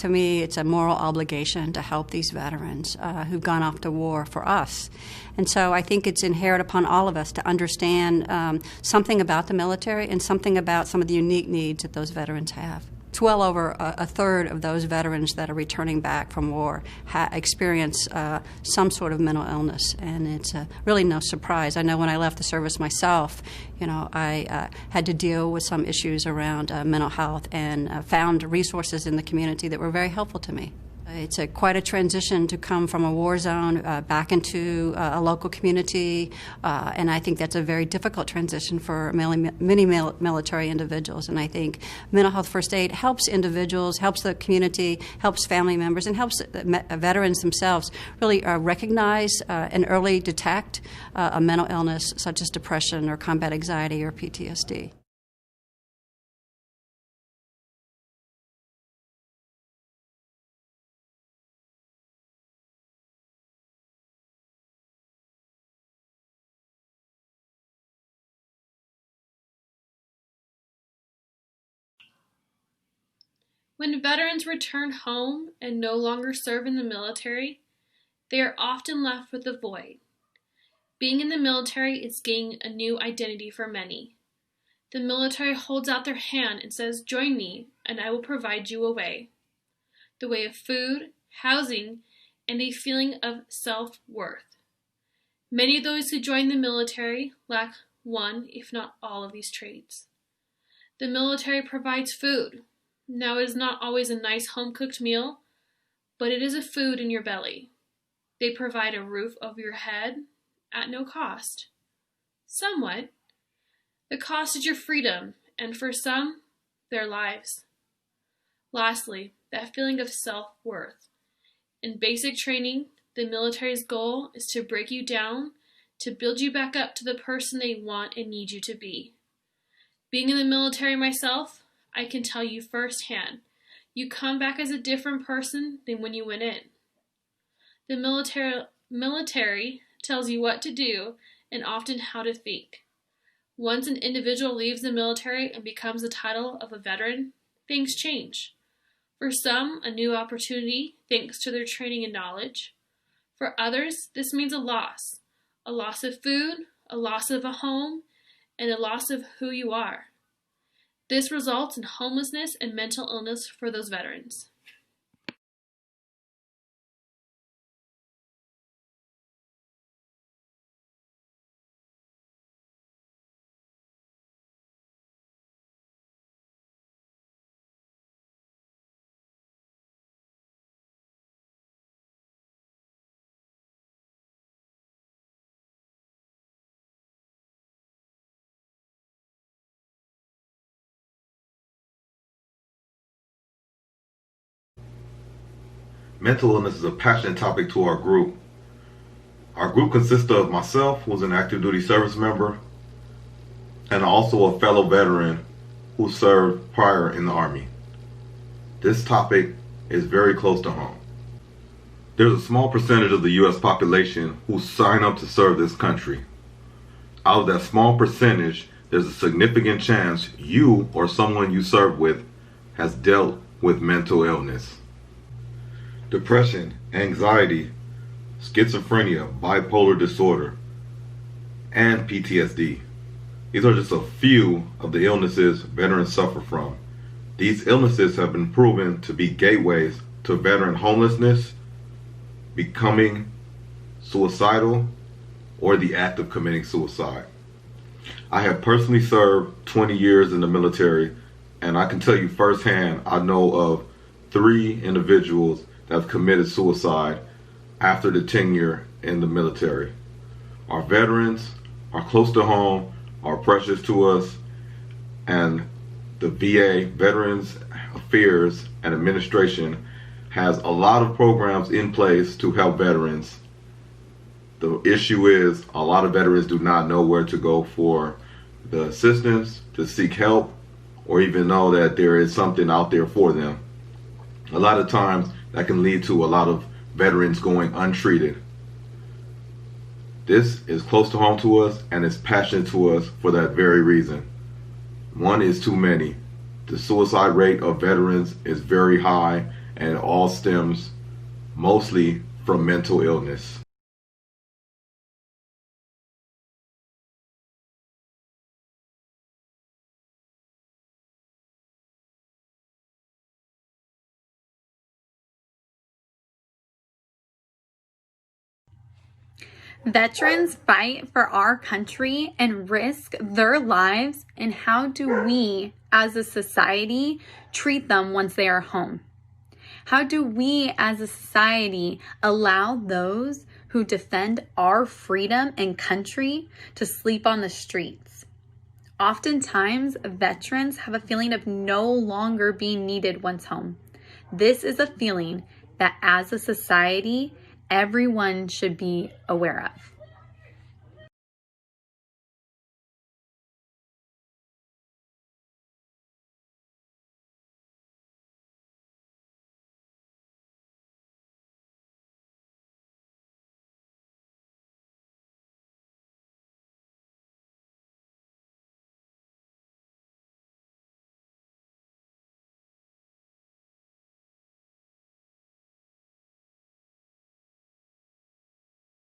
to me, it's a moral obligation to help these veterans who've gone off to war for us. And so I think it's inherent upon all of us to understand something about the military and something about some of the unique needs that those veterans have. It's well over a third of those veterans that are returning back from war experience some sort of mental illness, and it's really no surprise. I know when I left the service myself, I had to deal with some issues around mental health and found resources in the community that were very helpful to me. It's quite a transition to come from a war zone back into a local community, and I think that's a very difficult transition for many military individuals. And I think mental health first aid helps individuals, helps the community, helps family members, and helps veterans themselves really recognize and early detect a mental illness such as depression or combat anxiety or PTSD. When veterans return home and no longer serve in the military, they are often left with a void. Being in the military is gaining a new identity for many. The military holds out their hand and says, "Join me, and I will provide you a way." The way of food, housing, and a feeling of self-worth. Many of those who join the military lack one, if not all, of these traits. The military provides food. Now, it is not always a nice home-cooked meal, but it is a food in your belly. They provide a roof over your head at no cost. Somewhat. The cost is your freedom, and for some, their lives. Lastly, that feeling of self-worth. In basic training, the military's goal is to break you down, to build you back up to the person they want and need you to be. Being in the military myself, I can tell you firsthand, you come back as a different person than when you went in. The military tells you what to do and often how to think. Once an individual leaves the military and becomes the title of a veteran, things change. For some, a new opportunity thanks to their training and knowledge. For others, this means a loss of food, a loss of a home, and a loss of who you are. This results in homelessness and mental illness for those veterans. Mental illness is a passionate topic to our group. Our group consists of myself, who's an active duty service member, and also a fellow veteran who served prior in the Army. This topic is very close to home. There's a small percentage of the U.S. population who sign up to serve this country. Out of that small percentage, there's a significant chance you or someone you serve with has dealt with mental illness. Depression, anxiety, schizophrenia, bipolar disorder, and PTSD. These are just a few of the illnesses veterans suffer from. These illnesses have been proven to be gateways to veteran homelessness, becoming suicidal, or the act of committing suicide. I have personally served 20 years in the military, and I can tell you firsthand, I know of 3 individuals that have committed suicide after the tenure in the military. Our veterans are close to home, are precious to us, and the VA, Veterans Affairs and Administration, has a lot of programs in place to help veterans. The issue is a lot of veterans do not know where to go for the assistance, to seek help, or even know that there is something out there for them. A lot of times that can lead to a lot of veterans going untreated. This is close to home to us, and it's passionate to us for that very reason. One is too many. The suicide rate of veterans is very high, and it all stems mostly from mental illness. Veterans fight for our country and risk their lives, and how do we as a society treat them once they are home? How do we as a society allow those who defend our freedom and country to sleep on the streets? Oftentimes, veterans have a feeling of no longer being needed once home. This is a feeling that as a society, everyone should be aware of.